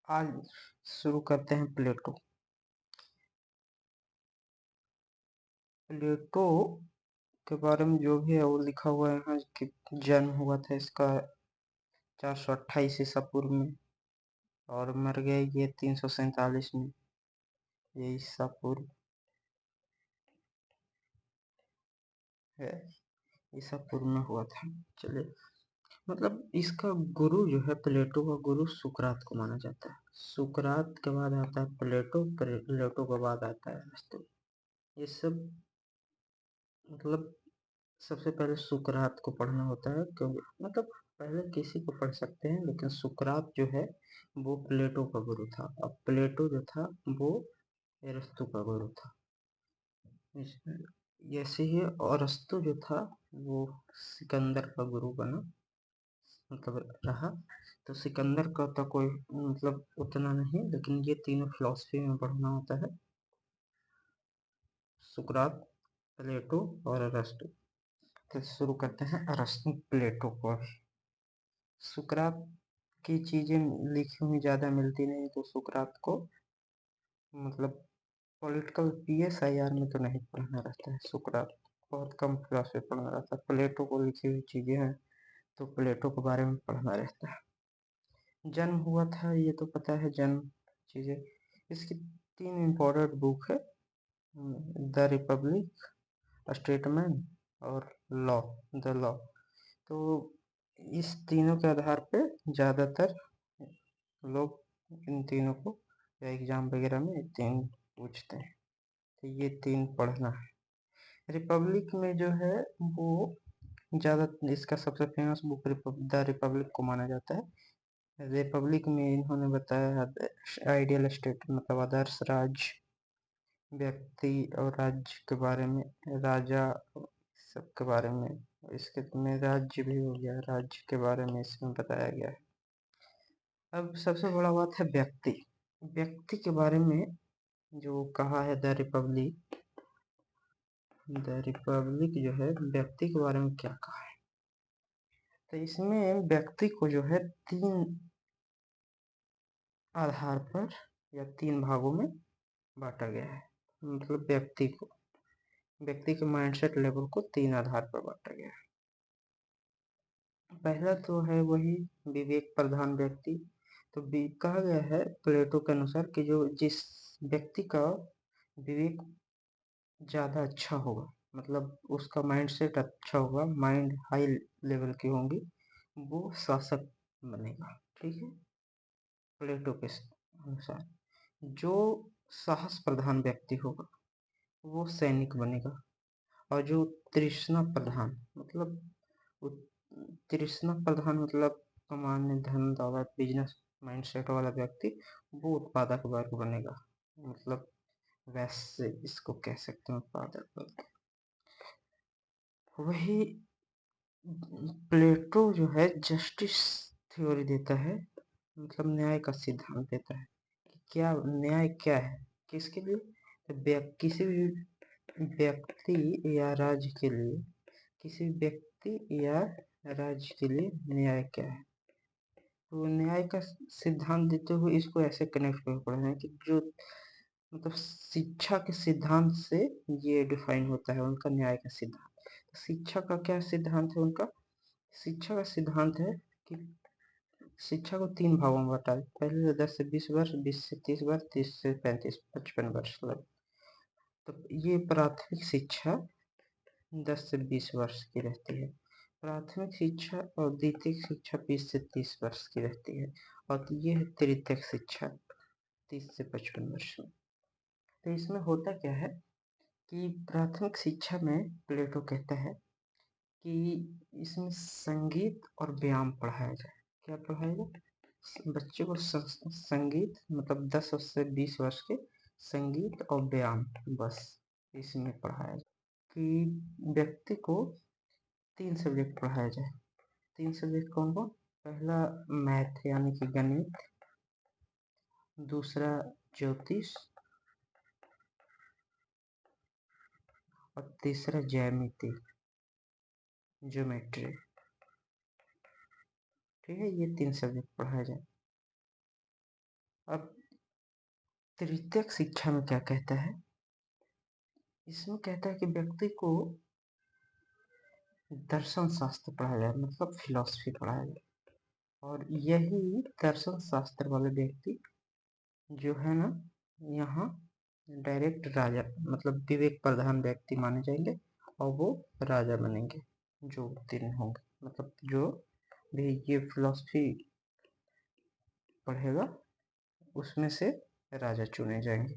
आज शुरू करते हैं प्लेटो। प्लेटो के बारे में जो भी है वो लिखा हुआ है यहाँ कि जन्म हुआ था इसका 428 ईसा पूर्व में और मर गए ये 347 में, ये ईसा पूर्व है, ईसा पूर्व में हुआ था। चलिए, मतलब इसका गुरु जो है, प्लेटो का गुरु सुकरात को माना जाता है। सुकरात के बाद आता है प्लेटो, प्लेटो के बाद आता है अरिस्टो। ये सब मतलब सबसे पहले सुकरात को पढ़ना होता है, क्योंकि मतलब पहले किसी को पढ़ सकते हैं, लेकिन सुकरात जो है वो प्लेटो का गुरु था, और प्लेटो जो था वो अरस्तु का गुरु था। ऐसे ही अरस्तु जो था वो सिकंदर का गुरु बना, मतलब रहा। तो सिकंदर का तो कोई मतलब उतना नहीं, लेकिन ये तीनों फिलॉसफी में पढ़ना होता है, सुकरात, प्लेटो और अरस्तु। तो शुरू करते हैं अरस्तु प्लेटो को। सुकरात की चीजें लिखी हुई ज्यादा मिलती नहीं, तो सुकरात को मतलब पॉलिटिकल PSIR में तो नहीं पढ़ना रहता है। सुकरात बहुत कम क्लास में पढ़ना रहता है। प्लेटो को लिखी हुई चीजें हैं तो प्लेटो के बारे में पढ़ना रहता है। जन्म हुआ था ये तो पता है, जन्म चीजें। इसकी 3 इम्पोर्टेंट बुक है, द रिपब्लिक, स्टेटमेंट और लॉ, द लॉ। तो इस तीनों के आधार पे ज्यादातर लोग इन तीनों को या एग्जाम वगैरह में 3 पूछते हैं, तो ये 3 पढ़ना है। रिपब्लिक में जो है वो ज्यादा, इसका सबसे फेमस बुक द रिपब्लिक को माना जाता है। रिपब्लिक में इन्होंने बताया आइडियल स्टेट, मतलब आदर्श राज्य, व्यक्ति और राज्य के बारे में, राजा सबके बारे में। इसके में राज्य भी हो गया, राज्य के बारे में इसमें बताया गया है। अब सबसे बड़ा बात है व्यक्ति। व्यक्ति के बारे में जो कहा है द रिपब्लिक, द रिपब्लिक जो है व्यक्ति के बारे में क्या कहा है, तो इसमें व्यक्ति को जो है 3 आधार पर या 3 भागों में बांटा गया है। मतलब व्यक्ति के माइंडसेट लेवल को 3 आधार पर बांटा गया है। पहला तो है वही विवेक प्रधान व्यक्ति। तो कहा गया है प्लेटो के अनुसार कि जो जिस व्यक्ति का विवेक ज्यादा अच्छा होगा, मतलब उसका माइंडसेट अच्छा होगा, माइंड हाई लेवल की होंगी, वो शासक बनेगा। ठीक है, प्लेटो के अनुसार जो साहस प्रधान व्यक्ति होगा वो सैनिक बनेगा, और जो तृष्णा प्रधान तृष्णा प्रधान मतलब सामान्य धन दौलत बिजनेस माइंडसेट वाला व्यक्ति, वो उत्पादक वर्ग बनेगा। मतलब वैसे इसको कह सकते हैं उत्पादक वर्ग। वही प्लेटो जो है जस्टिस थ्योरी देता है, मतलब न्याय का सिद्धांत देता है कि क्या न्याय क्या है, किसके लिए, किसी भी व्यक्ति या राज्य के लिए, किसी व्यक्ति या राज्य के लिए न्याय क्या है। तो न्याय का सिद्धांत देते हुए इसको ऐसे कनेक्ट कर पड़े हैं कि जो मतलब शिक्षा के सिद्धांत से ये डिफाइन होता है उनका न्याय का सिद्धांत। शिक्षा का क्या सिद्धांत है उनका? शिक्षा का सिद्धांत है कि शिक्षा को 3 भागों में बांटा है। पहले 10 से 20 वर्ष, 20 से 30 वर्ष, 30 से 35 55 वर्ष लग। तो ये प्राथमिक शिक्षा 10 से 20 वर्ष की रहती है। प्राथमिक शिक्षा और द्वितीय शिक्षा 20 से 30 वर्ष की रहती है, और ये है तृतीयक शिक्षा 30 से 55 वर्ष में। तो इसमें होता क्या है कि प्राथमिक शिक्षा में प्लेटो कहता है कि इसमें संगीत और व्यायाम पढ़ाया जाए। क्या पढ़ाया जाए? बच्चे को संगीत, मतलब 10 से 20 वर्ष के, संगीत और व्यायाम, बस इसमें पढ़ाया जाए। कि व्यक्ति को 3 सब्जेक्ट पढ़ाया जाए। 3 सब्जेक्ट कौन कौन? पहला मैथ यानी कि गणित, दूसरा ज्योतिष, और तीसरा ज्यामिति, ज्योमेट्री। ठीक है, ये 3 सब्जेक्ट पढ़ाया जाए। अब तृतीयक शिक्षा में क्या कहता है? इसमें कहता है कि व्यक्ति को दर्शन शास्त्र पढ़ाया जाए, मतलब फिलॉसफी पढ़ाया जाए, और यही दर्शन शास्त्र वाले व्यक्ति जो है ना, यहाँ डायरेक्ट राजा, मतलब विवेक प्रधान व्यक्ति माने जाएंगे और वो राजा बनेंगे जो उत्तीर्ण होंगे, मतलब जो भी ये फिलॉसफी पढ़ेगा उसमें से राजा चुने जाएंगे।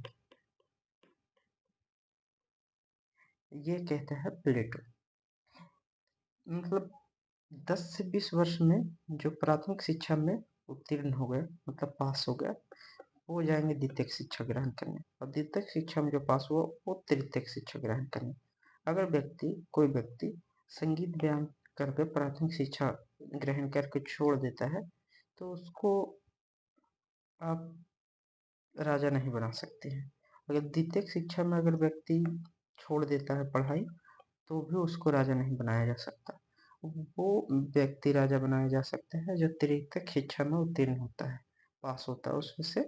ये कहता है प्लेटो। मतलब 10 से 20 वर्ष में जो प्राथमिक शिक्षा में उत्तीर्ण हो गए, मतलब पास हो गया, वो जाएंगे द्वितीयक शिक्षा ग्रहण करने, और द्वितीयक शिक्षा में जो पास हुआ वो तृतीयक शिक्षा ग्रहण करने। अगर कोई व्यक्ति संगीत व्यायाम करके प्राथमिक शिक्षा ग्रहण करके छोड़ देता है तो उसको आप राजा नहीं बना सकते हैं। अगर द्वितीयक शिक्षा में अगर व्यक्ति छोड़ देता है पढ़ाई तो भी उसको राजा नहीं बनाया जा सकता। वो व्यक्ति राजा बनाया जा सकता है जो तृतीयक शिक्षा में उत्तीर्ण होता है, पास होता है, उसमें से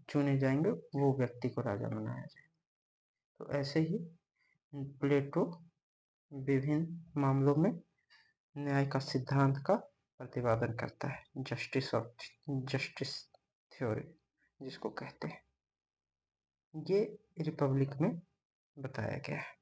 चुने जाएंगे, वो व्यक्ति को राजा बनाया जाए। तो ऐसे ही प्लेटो विभिन्न मामलों में न्याय का सिद्धांत का प्रतिपादन करता है, जस्टिस थ्योरी जिसको कहते हैं। ये रिपब्लिक में बताया गया है।